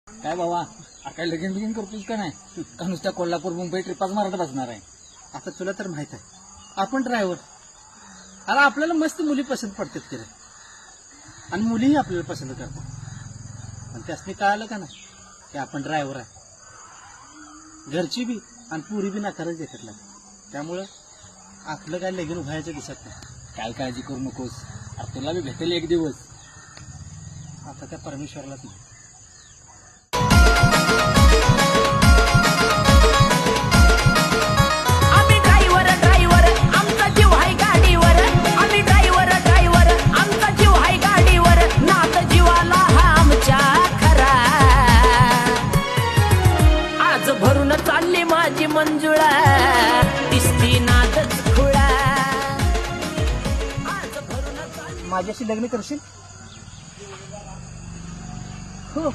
काय बाबा काय लगीन बिगीन करतोस का नाही का नुसत्या कोल्हापूर मुंबई ट्रिपाच मारत बसणार आहे? आता तुला तर माहित आहे आपण ड्रायव्हर. अरे आपल्याला मस्त मुली पसंत पडतात की रे, आणि मुलीही आपल्याला पसंत करतात. पण त्यासनी कळालं का नाही की आपण ड्रायव्हर आहे. घरची बी आणि पुरी बी नाकारच देतात लाग. त्यामुळं आपलं काय लगीन व्हायचं दिसत नाही. काय काळजी करू नकोस, अरे तुला बी भेटेल एक दिवस. आता त्या परमेश्वरालाच नाही. आम्ही ड्रायव्हर आमचा जीव आहे गाडीवर. आम्ही ड्रायव्हर आमचा जीव आहे गाडीवर. नाद जीवाला हा आमच्या खरा. आज भरून चालली माझी मंजुळा, दिसती नादच खुळा. आज भरून चालली. माझ्याशी लग्न करशील? हो.